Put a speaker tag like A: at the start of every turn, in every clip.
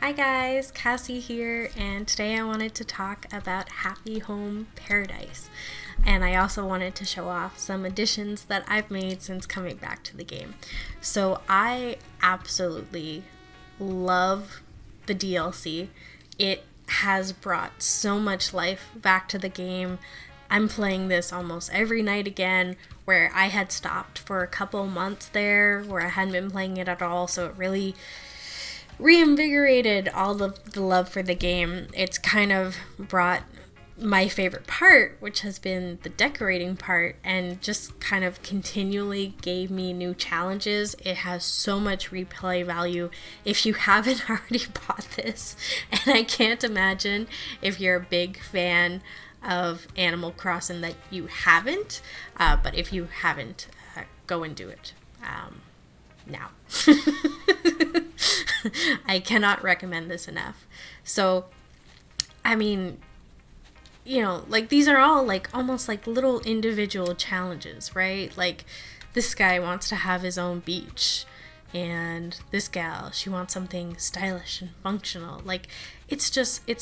A: Hi guys, Cassie here, and today I wanted to talk about Happy Home Paradise. And I also wanted to show off some additions that I've made since coming back to the game. So I absolutely love the DLC. It has brought so much life back to the game. I'm playing this almost every night again, where I had stopped for a couple months there where I hadn't been playing it at all, so it really reinvigorated all of the love for the game. It's kind of brought my favorite part, which has been the decorating part, and just kind of continually gave me new challenges. It has so much replay value if you haven't already bought this, and I can't imagine if you're a big fan of Animal Crossing that you haven't, but if you haven't, go and do it now. I cannot recommend this enough. So, I mean, like these are all like almost like little individual challenges, right? Like this guy wants to have his own beach, and this gal, she wants something stylish and functional. Like it's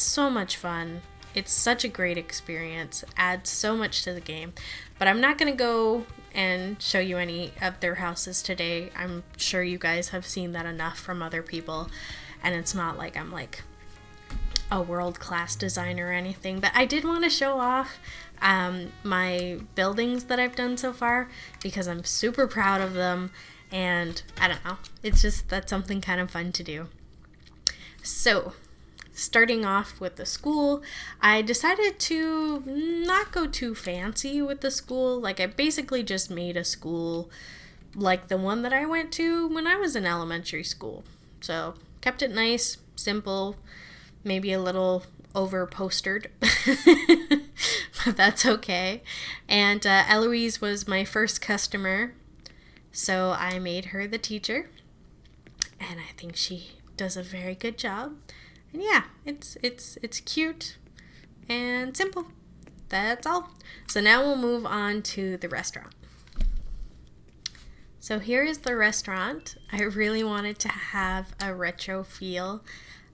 A: so much fun. It's such a great experience, adds so much to the game. But I'm not going to go and show you any of their houses today. I'm sure you guys have seen that enough from other people, and it's not like I'm like a world-class designer or anything, but I did want to show off my buildings that I've done so far because I'm super proud of them, and I don't know, that's something kind of fun to do. So starting off with the school, I decided to not go too fancy with the school. Like I basically just made a school like the one that I went to when I was in elementary school. So kept it nice, simple, maybe a little over postered, but that's okay. And Eloise was my first customer, so I made her the teacher, and I think she does a very good job. And yeah, it's cute and simple. That's all. So now we'll move on to the restaurant. So here is the restaurant. I really wanted to have a retro feel.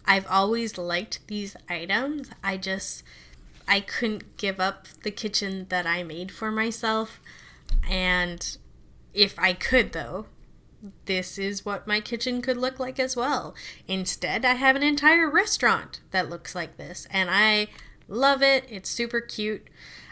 A: I've always liked these items. I couldn't give up the kitchen that I made for myself. And if I could though, this is what my kitchen could look like as well. Instead, I have an entire restaurant that looks like this, and I love it. It's super cute.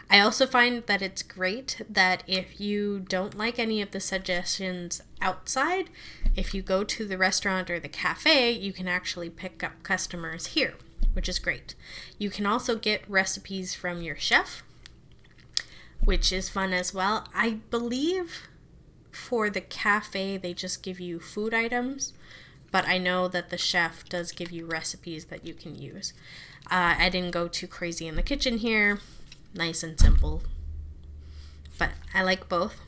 A: I also find that it's great that if you don't like any of the suggestions outside, if you go to the restaurant or the cafe, you can actually pick up customers here, which is great. You can also get recipes from your chef, which is fun as well. I believe for the cafe, they just give you food items, but I know that the chef does give you recipes that you can use. I didn't go too crazy in the kitchen here, nice and simple, but I like both.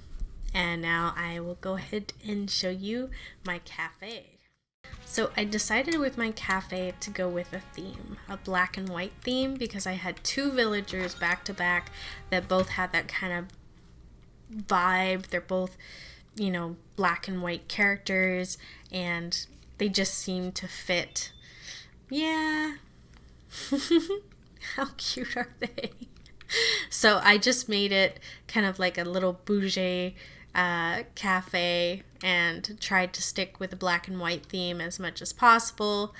A: And now I will go ahead and show you my cafe. So I decided with my cafe to go with a theme, a black and white theme, because I had two villagers back to back that both had that kind of vibe. They're both black and white characters, and they just seem to fit. Yeah. How cute are they? So I just made it kind of like a little bougie cafe and tried to stick with the black and white theme as much as possible.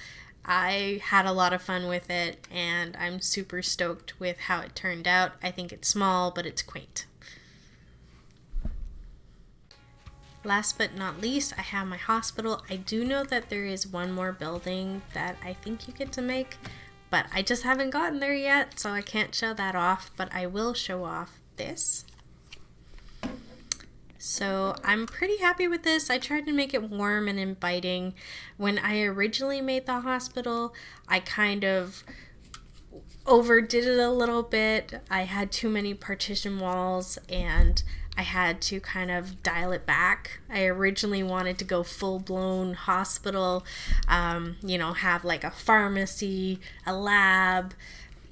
A: I had a lot of fun with it, and I'm super stoked with how it turned out. I think it's small, but it's quaint. Last but not least, I have my hospital. I do know that there is one more building that I think you get to make, but I just haven't gotten there yet, so I can't show that off, but I will show off this. So I'm pretty happy with this. I tried to make it warm and inviting. When I originally made the hospital, I kind of overdid it a little bit. I had too many partition walls, and I had to kind of dial it back. I originally wanted to go full-blown hospital, have like a pharmacy, a lab,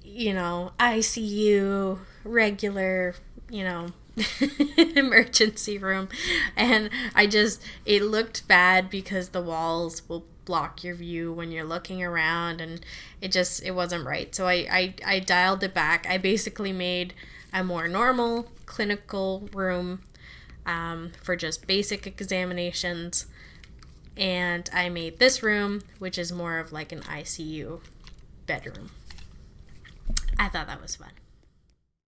A: ICU, regular, emergency room. And it looked bad because the walls will block your view when you're looking around, and it wasn't right. So I dialed it back. I basically made a more normal clinical room for just basic examinations, and I made this room, which is more of like an ICU bedroom. I thought that was fun.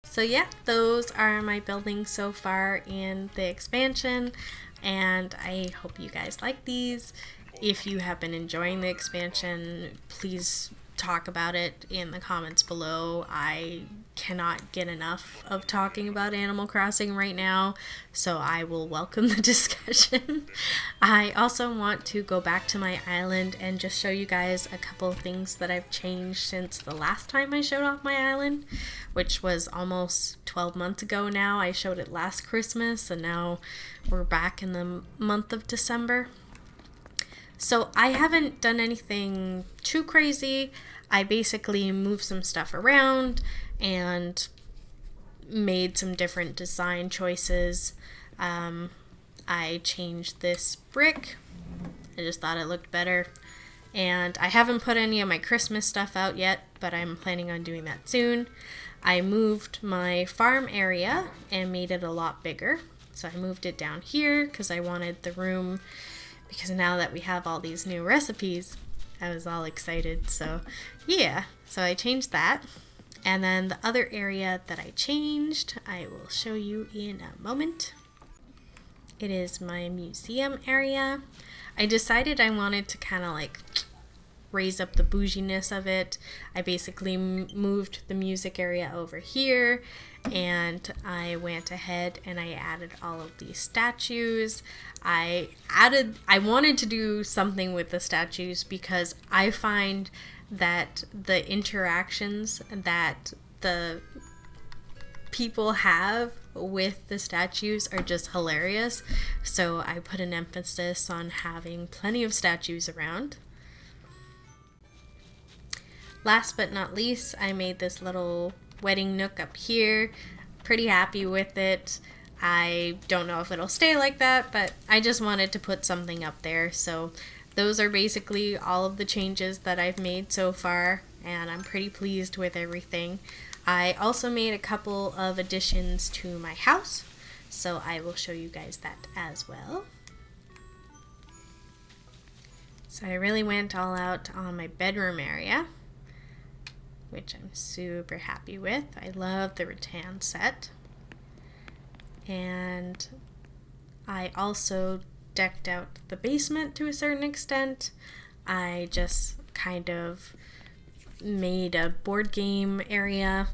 A: So yeah, those are my buildings so far in the expansion, and I hope you guys like these. If you have been enjoying the expansion, please talk about it in the comments below. I cannot get enough of talking about Animal Crossing right now, so I will welcome the discussion. I also want to go back to my island and just show you guys a couple of things that I've changed since the last time I showed off my island, which was almost 12 months ago now. I showed it last Christmas, and now we're back in the month of December. So I haven't done anything too crazy. I basically moved some stuff around and made some different design choices. I changed this brick. I just thought it looked better. And I haven't put any of my Christmas stuff out yet, but I'm planning on doing that soon. I moved my farm area and made it a lot bigger. So I moved it down here because I wanted the room, because now that we have all these new recipes, I was all excited. So yeah, so I changed that. And then the other area that I changed, I will show you in a moment. It is my museum area. I decided I wanted to kind of like raise up the bouginess of it. I basically moved the music area over here, and I went ahead and I added all of these statues. I wanted to do something with the statues because I find that the interactions that the people have with the statues are just hilarious. So I put an emphasis on having plenty of statues around. Last but not least, I made this little wedding nook up here. Pretty happy with it. I don't know if it'll stay like that, but I just wanted to put something up there. So those are basically all of the changes that I've made so far, and I'm pretty pleased with everything. I also made a couple of additions to my house, so I will show you guys that as well. So I really went all out on my bedroom area, which I'm super happy with. I love the rattan set. And I also decked out the basement to a certain extent. I just kind of made a board game area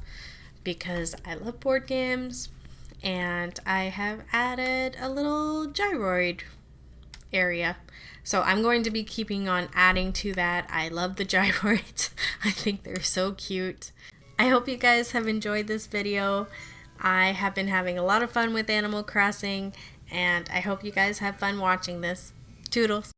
A: because I love board games, and I have added a little gyroid area. So I'm going to be keeping on adding to that. I love the gyroids. I think they're so cute. I hope you guys have enjoyed this video. I have been having a lot of fun with Animal Crossing, and I hope you guys have fun watching this. Toodles!